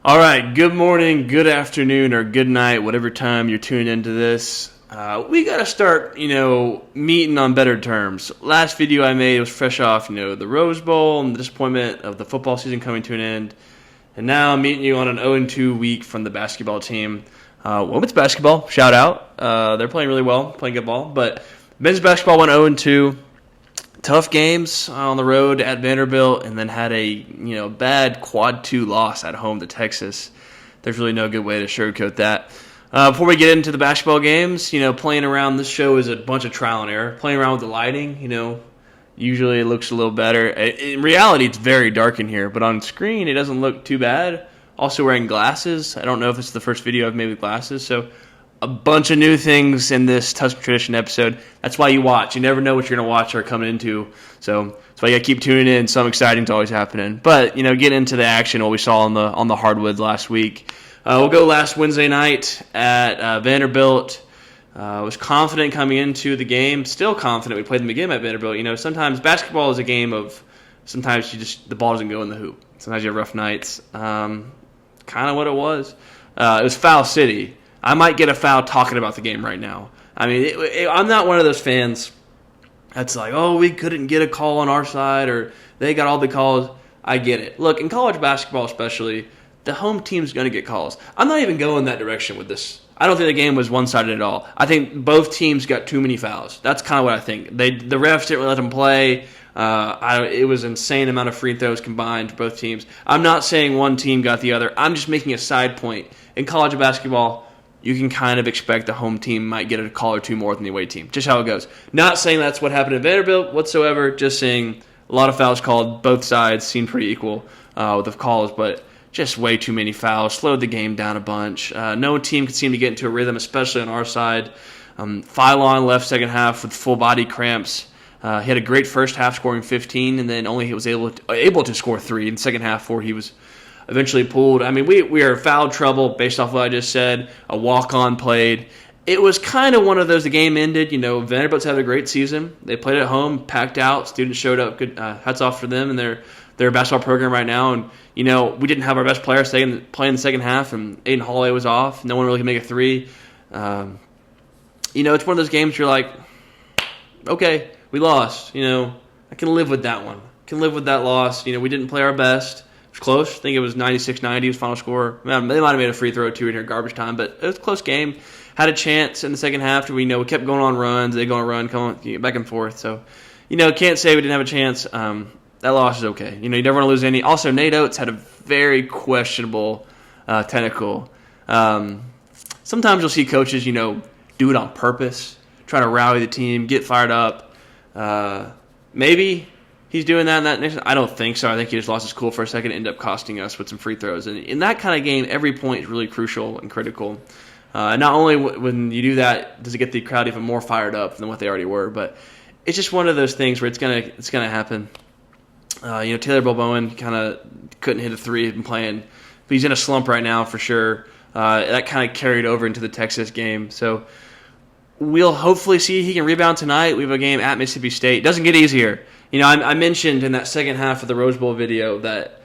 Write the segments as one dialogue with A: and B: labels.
A: All right, good morning, good afternoon, or good night, whatever time you're tuning into this. We got to start, meeting on better terms. Last video I made was fresh off, the Rose Bowl and the disappointment of the football season coming to an end. And now I'm meeting you on an 0-2 week from the basketball team. Women's basketball, shout out. They're playing really well, playing good ball. But men's basketball went 0-2. Tough games on the road at Vanderbilt, and then had a bad quad 2 loss at home to Texas. There's really no good way to sugarcoat that. Before we get into the basketball games, playing around, this show is a bunch of trial and error. Playing around with the lighting, usually it looks a little better. In reality, it's very dark in here, but on screen it doesn't look too bad. Also wearing glasses. I don't know if it's the first video I've made with glasses, so a bunch of new things in this Tusk Tradition episode. That's why you watch. You never know what you're going to watch or coming into. So that's why you got to keep tuning in. Something exciting is always happening. But, get into the action, what we saw on the hardwood last week. We'll go last Wednesday night at Vanderbilt. Was confident coming into the game. Still confident. We played them again at Vanderbilt. Sometimes basketball is a game of sometimes the ball doesn't go in the hoop. Sometimes you have rough nights. Kind of what it was. It was Foul City. I might get a foul talking about the game right now. I mean, I'm not one of those fans that's like, oh, we couldn't get a call on our side or they got all the calls. I get it. Look, in college basketball especially, the home team's going to get calls. I'm not even going that direction with this. I don't think the game was one-sided at all. I think both teams got too many fouls. That's kind of what I think. The refs didn't really let them play. It was an insane amount of free throws combined for both teams. I'm not saying one team got the other. I'm just making a side point. In college basketball, you can kind of expect the home team might get a call or two more than the away team. Just how it goes. Not saying that's what happened at Vanderbilt whatsoever. Just saying a lot of fouls called. Both sides seemed pretty equal with the calls, but just way too many fouls. Slowed the game down a bunch. No team could seem to get into a rhythm, especially on our side. Phylon left second half with full body cramps. He had a great first half, scoring 15, and then only he was able to score 3 in the second half before he was eventually pulled. I mean, we are foul trouble based off what I just said. A walk-on played. It was kind of one of those, the game ended. Vanderbilt's had a great season. They played at home, packed out. Students showed up. Good, hats off for them and their basketball program right now. And, we didn't have our best player play in the second half, and Aiden Holloway was off. No one really could make a three. It's one of those games you're like, okay, we lost. I can live with that one. I can live with that loss. We didn't play our best. It was close. I think it was 96-90 was final score. Man, they might have made a free throw or two in here, garbage time, but it was a close game. Had a chance in the second half. We kept going on runs. They go on a run, come on, back and forth. So, can't say we didn't have a chance. That loss is okay. You never want to lose any. Also, Nate Oates had a very questionable technical. Sometimes you'll see coaches, do it on purpose, try to rally the team, get fired up. Maybe he's doing that in that nation. I don't think so. I think he just lost his cool for a second and ended up costing us with some free throws. And in that kind of game, every point is really crucial and critical. Not only when you do that does it get the crowd even more fired up than what they already were, but it's just one of those things where it's gonna happen. Taylor Bowen kind of couldn't hit a three. He's been playing, but he's in a slump right now for sure. That kind of carried over into the Texas game. So we'll hopefully see he can rebound tonight. We have a game at Mississippi State. It doesn't get easier. I mentioned in that second half of the Rose Bowl video that,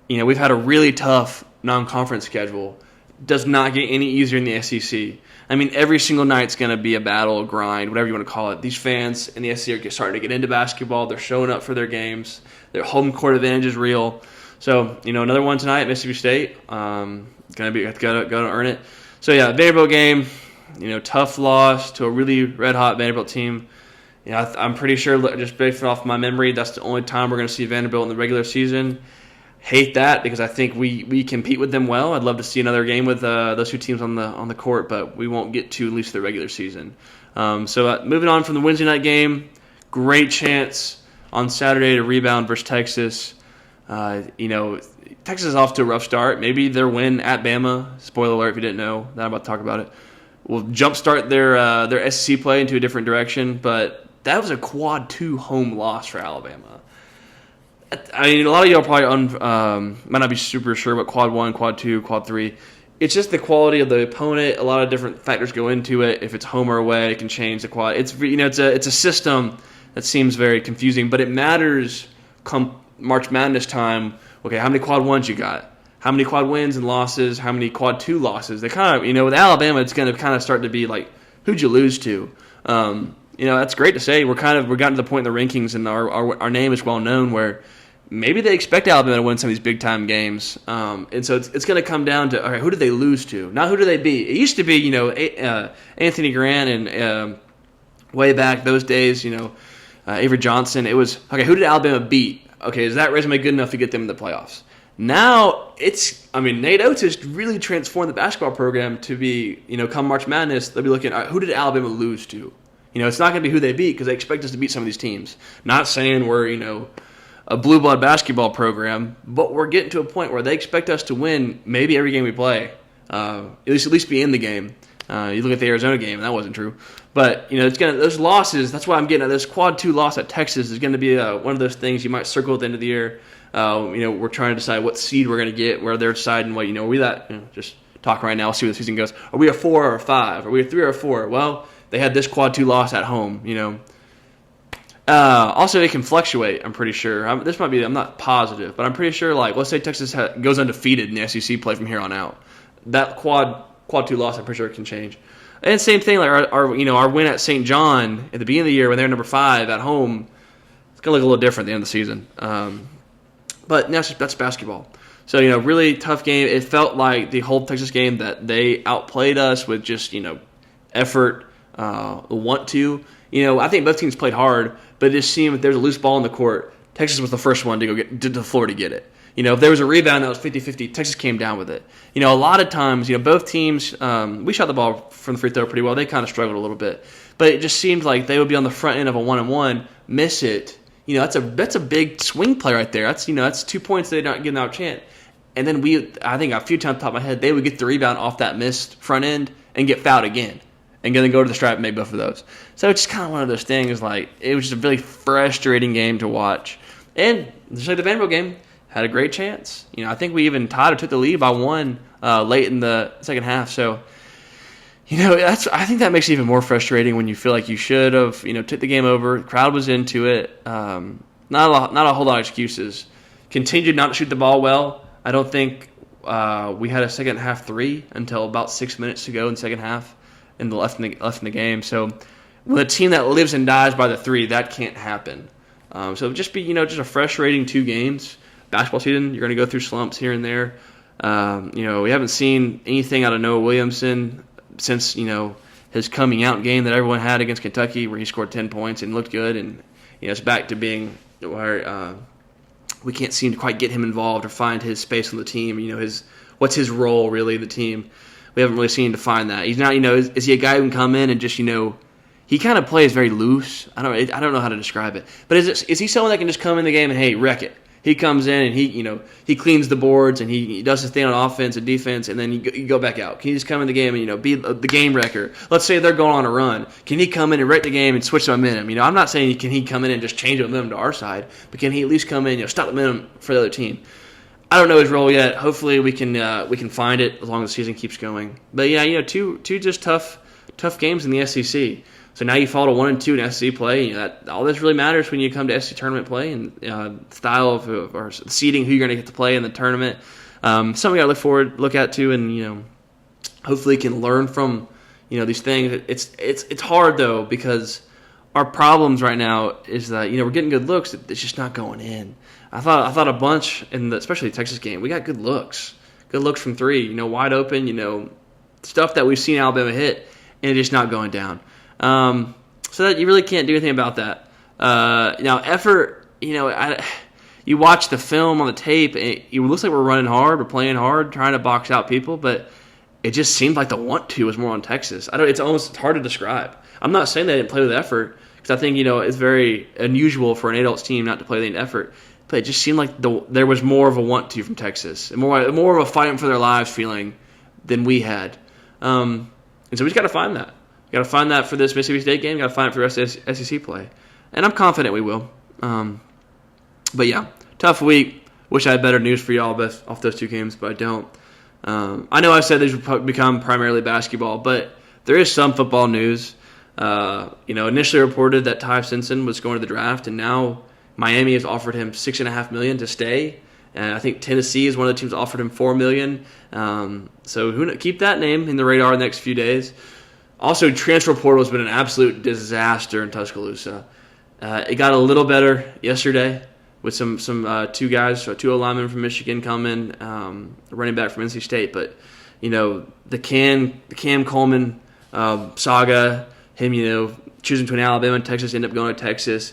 A: we've had a really tough non-conference schedule. Does not get any easier in the SEC. I mean, every single night's going to be a battle, a grind, whatever you want to call it. These fans in the SEC are starting to get into basketball. They're showing up for their games. Their home court advantage is real. So, another one tonight at Mississippi State. Got to earn it. So, yeah, Vanderbilt game, tough loss to a really red-hot Vanderbilt team. I'm pretty sure, just based off my memory, that's the only time we're going to see Vanderbilt in the regular season. Hate that because I think we compete with them well. I'd love to see another game with those two teams on the court, but we won't get to at least the regular season. So moving on from the Wednesday night game, great chance on Saturday to rebound versus Texas. Texas is off to a rough start. Maybe their win at Bama, spoiler alert if you didn't know, now I'm about to talk about it, will jumpstart their SEC play into a different direction, but that was a quad 2 home loss for Alabama. I mean, a lot of y'all probably might not be super sure what quad 1, quad 2, quad 3. It's just the quality of the opponent. A lot of different factors go into it. If it's home or away, it can change the quad. It's a system that seems very confusing, but it matters come March Madness time. Okay, how many quad 1s you got? how many quad wins and losses, how many quad 2 losses. They kind of, with Alabama, it's going to kind of start to be like, who'd you lose to? That's great to say. We're gotten to the point in the rankings, and our name is well known where maybe they expect Alabama to win some of these big time games. And so it's going to come down to, all right, who did they lose to? Not who did they beat. It used to be, Anthony Grant and way back those days, Avery Johnson. It was, okay, who did Alabama beat? Okay, is that resume good enough to get them in the playoffs? Now Nate Oates has really transformed the basketball program to be, come March Madness, they'll be looking at who did Alabama lose to? It's not going to be who they beat because they expect us to beat some of these teams. Not saying we're, a blue blood basketball program, but we're getting to a point where they expect us to win maybe every game we play, at least be in the game. You look at the Arizona game, and that wasn't true. But it's gonna those losses. That's why I'm getting at this quad 2 loss at Texas is going to be one of those things you might circle at the end of the year. We're trying to decide what seed we're going to get, where they're deciding what are we that just talking right now. We'll see where the season goes. Are we a 4 or a 5? Are we a 3 or a 4? Well, they had this quad 2 loss at home. Also, it can fluctuate, I'm pretty sure. I'm not positive, but I'm pretty sure, let's say Texas goes undefeated in the SEC play from here on out. That quad 2 loss, I'm pretty sure it can change. And same thing, like our win at St. John at the beginning of the year when they're number 5 at home, it's going to look a little different at the end of the season. But that's basketball. So, really tough game. It felt like the whole Texas game that they outplayed us with just, effort, want to. I think both teams played hard, but it just seemed if there's a loose ball in the court, Texas was the first one to go get to the floor to get it. If there was a rebound that was 50-50, Texas came down with it. A lot of times, both teams, we shot the ball from the free throw pretty well. They kind of struggled a little bit. But it just seemed like they would be on the front end of a 1-on-1, miss it. That's a big swing play right there. That's 2 points they're not getting out chance. And then I think a few times top of my head, they would get the rebound off that missed front end and get fouled again. And then go to the stripe and make both of those. So it's just kind of one of those things, it was just a really frustrating game to watch. And just like the Vanderbilt game, had a great chance. I think we even tied or took the lead by 1 late in the second half. So, I think that makes it even more frustrating when you feel like you should have, took the game over. The crowd was into it. Not a whole lot of excuses. Continued not to shoot the ball well. I don't think we had a second half 3 until about 6 minutes to go in the second half. And left in the game. So with a team that lives and dies by the 3, that can't happen. So just be just a frustrating 2 games. Basketball season, you're going to go through slumps here and there. We haven't seen anything out of Noah Williamson since his coming out game that everyone had against Kentucky, where he scored 10 points and looked good. And it's back to being where we can't seem to quite get him involved or find his space on the team. What's his role really in the team. We haven't really seen him define that. He's not, is he a guy who can come in and just, he kind of plays very loose. I don't know how to describe it. But is he someone that can just come in the game and, hey, wreck it? He comes in and he cleans the boards and he does his thing on offense and defense, and then you go back out. Can he just come in the game and, be the game wrecker? Let's say they're going on a run. Can he come in and wreck the game and switch the momentum? I'm not saying can he come in and just change the momentum to our side, but can he at least come in, stop the momentum for the other team? I don't know his role yet. Hopefully we can find it as long as the season keeps going. But yeah, two just tough games in the SEC. So now you fall to 1-2 in SEC play. All this really matters when you come to SEC tournament play and style of or seeding who you're going to get to play in the tournament. Something we got to look at too, and hopefully can learn from these things. It's hard though because our problems right now is that we're getting good looks. It's just not going in. I thought a bunch especially the Texas game. We got good looks from 3. Wide open. Stuff that we've seen Alabama hit, and it's just not going down. So that you really can't do anything about that. Now effort. You watch the film on the tape. It looks like we're running hard, we're playing hard, trying to box out people, but it just seemed like the want to was more on Texas. It's hard to describe. I'm not saying they didn't play with effort because I think it's very unusual for an adults team not to play with any effort. But it just seemed like there was more of a want to from Texas, and more of a fighting for their lives feeling than we had. And so we just got to find that. Got to find that for this Mississippi State game. Got to find it for the rest of SEC play, and I'm confident we will. But yeah, tough week. Wish I had better news for y'all off those 2 games, but I don't. I know I said these would become primarily basketball, but there is some football news. Initially reported that Ty Simpson was going to the draft, and now Miami has offered him $6.5 million to stay, And I think Tennessee is one of the teams that offered him $4 million. So keep that name in the radar the next few days. Also, transfer portal has been an absolute disaster in Tuscaloosa. It got a little better yesterday with some two guys, so two linemen from Michigan coming, running back from NC State. But the Cam Coleman saga, him choosing between Alabama and Texas, ended up going to Texas.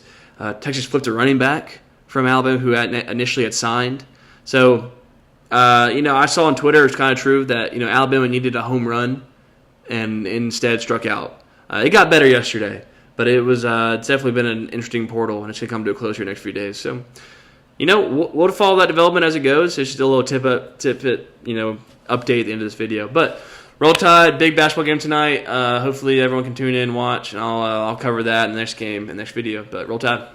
A: Texas flipped a running back from Alabama who initially had signed. So I saw on Twitter it's kind of true that Alabama needed a home run and instead struck out. It got better yesterday, but it's definitely been an interesting portal, and it's going to come to a close here next few days. So, we'll follow that development as it goes. It's just a little tidbit, update at the end of this video. But Roll Tide, big basketball game tonight. Hopefully everyone can tune in and watch, and I'll cover that in the next game, in the next video. But Roll Tide.